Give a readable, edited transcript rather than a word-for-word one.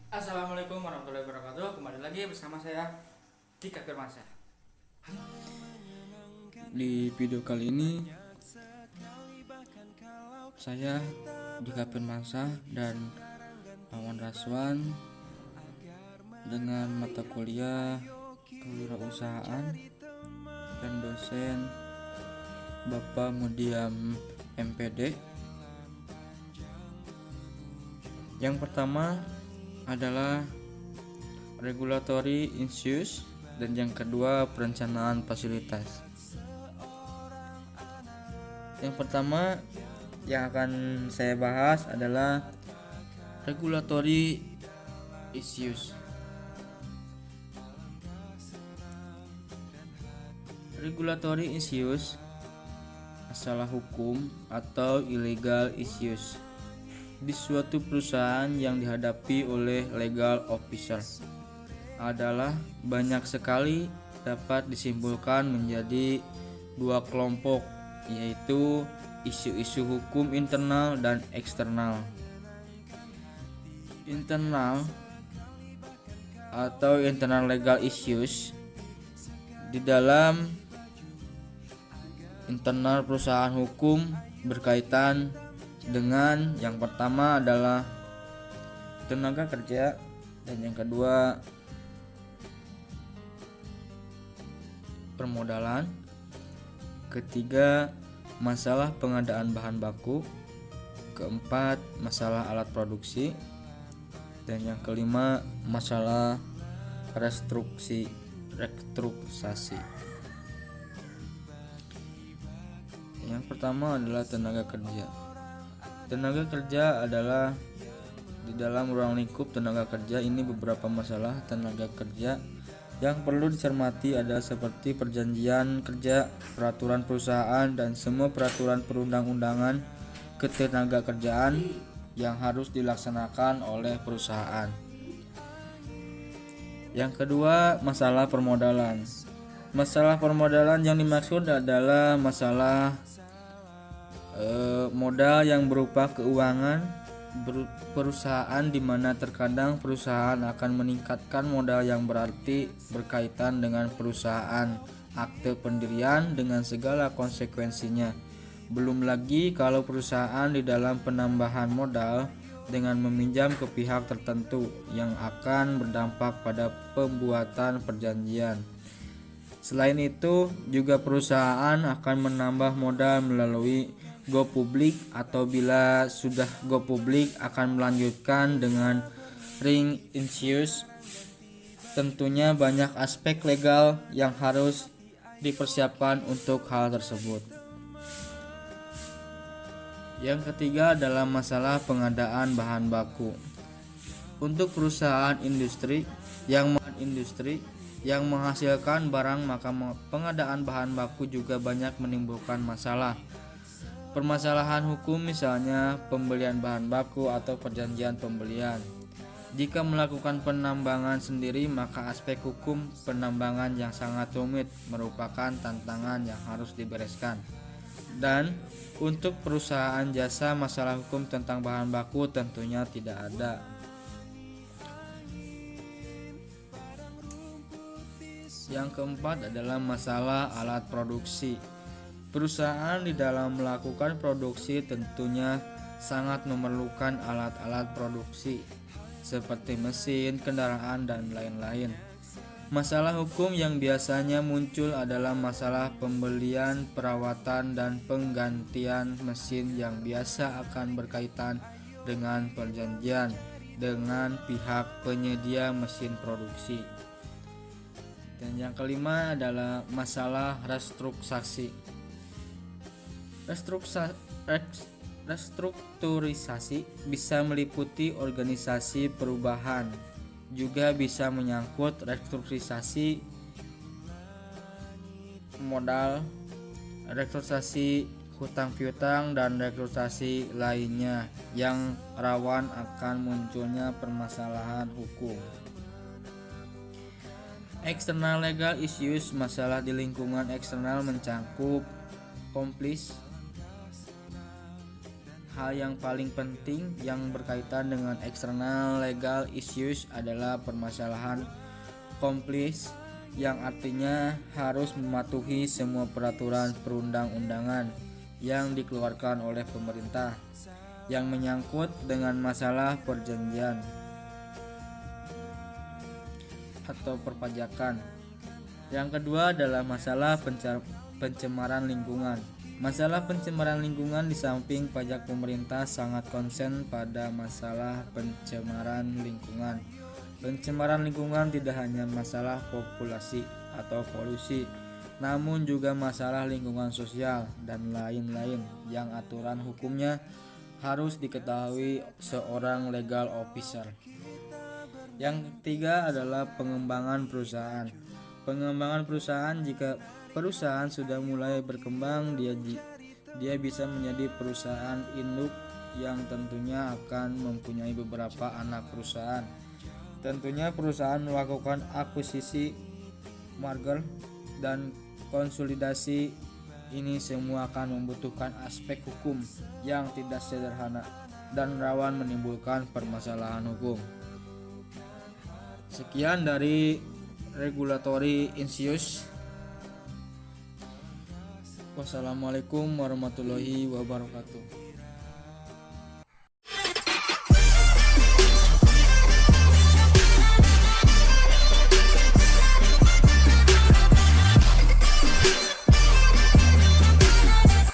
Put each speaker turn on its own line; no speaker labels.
Assalamualaikum warahmatullahi wabarakatuh. Kembali lagi bersama saya Dika Firmansyah. Di video kali ini saya Dika Firmansyah dan Awan Raswan dengan mata kuliah kewirausahaan dan dosen Bapak Mudiam MPD. Yang pertama adalah regulatory issues dan yang kedua perencanaan fasilitas. Yang pertama yang akan saya bahas adalah regulatory issues. Regulatory issues masalah hukum atau illegal issues di suatu perusahaan yang dihadapi oleh legal officer adalah banyak sekali, dapat disimpulkan menjadi dua kelompok, yaitu isu-isu hukum internal dan eksternal. Internal atau internal legal issues di dalam internal perusahaan hukum berkaitan dengan yang pertama adalah tenaga kerja dan yang kedua permodalan, ketiga masalah pengadaan bahan baku, keempat masalah alat produksi, dan yang kelima masalah restrukturisasi. Yang pertama adalah tenaga kerja. Tenaga kerja adalah di dalam ruang lingkup tenaga kerja ini beberapa masalah tenaga kerja yang perlu dicermati ada seperti perjanjian kerja, peraturan perusahaan, dan semua peraturan perundang-undangan ketenaga kerjaan yang harus dilaksanakan oleh perusahaan. Yang kedua, masalah permodalan. Masalah permodalan yang dimaksud adalah masalah modal yang berupa keuangan perusahaan, di mana terkadang perusahaan akan meningkatkan modal yang berarti berkaitan dengan perusahaan akte pendirian dengan segala konsekuensinya. Belum lagi kalau perusahaan di dalam penambahan modal dengan meminjam ke pihak tertentu yang akan berdampak pada pembuatan perjanjian. Selain itu, juga perusahaan akan menambah modal melalui go public, atau bila sudah go public akan melanjutkan dengan ring issues. Tentunya banyak aspek legal yang harus dipersiapkan untuk hal tersebut. Yang ketiga adalah masalah pengadaan bahan baku. Untuk perusahaan industri yang menghasilkan barang, maka pengadaan bahan baku juga banyak menimbulkan masalah. Permasalahan hukum, misalnya pembelian bahan baku atau perjanjian pembelian. Jika melakukan penambangan sendiri, maka aspek hukum penambangan yang sangat rumit merupakan tantangan yang harus dibereskan. Dan untuk perusahaan jasa, masalah hukum tentang bahan baku tentunya tidak ada. Yang keempat adalah masalah alat produksi. Perusahaan di dalam melakukan produksi tentunya sangat memerlukan alat-alat produksi seperti mesin, kendaraan, dan lain-lain. Masalah hukum yang biasanya muncul adalah masalah pembelian, perawatan, dan penggantian mesin yang biasa akan berkaitan dengan perjanjian dengan pihak penyedia mesin produksi. Dan yang kelima adalah masalah restrukturisasi. Restrukturisasi bisa meliputi organisasi perubahan, juga bisa menyangkut restrukturisasi modal, restrukturisasi hutang piutang, dan restrukturisasi lainnya yang rawan akan munculnya permasalahan hukum. External legal issues, masalah di lingkungan eksternal mencangkup komplis, Hal yang paling penting yang berkaitan dengan external legal issues adalah permasalahan kompleks, yang artinya harus mematuhi semua peraturan perundang-undangan yang dikeluarkan oleh pemerintah yang menyangkut dengan masalah perjanjian atau perpajakan. Yang kedua adalah masalah pencemaran lingkungan. Masalah pencemaran lingkungan, di samping pajak, pemerintah sangat konsen pada masalah pencemaran lingkungan. Pencemaran lingkungan tidak hanya masalah populasi atau polusi, namun juga masalah lingkungan sosial dan lain-lain yang aturan hukumnya harus diketahui seorang legal officer. Yang ketiga adalah pengembangan perusahaan. Pengembangan perusahaan, jika perusahaan sudah mulai berkembang, dia bisa menjadi perusahaan induk yang tentunya akan mempunyai beberapa anak perusahaan. Tentunya perusahaan melakukan akuisisi, merger, dan konsolidasi. Ini semua akan membutuhkan aspek hukum yang tidak sederhana dan rawan menimbulkan permasalahan hukum. Sekian dari regulatory issues. Wassalamualaikum warahmatullahi wabarakatuh.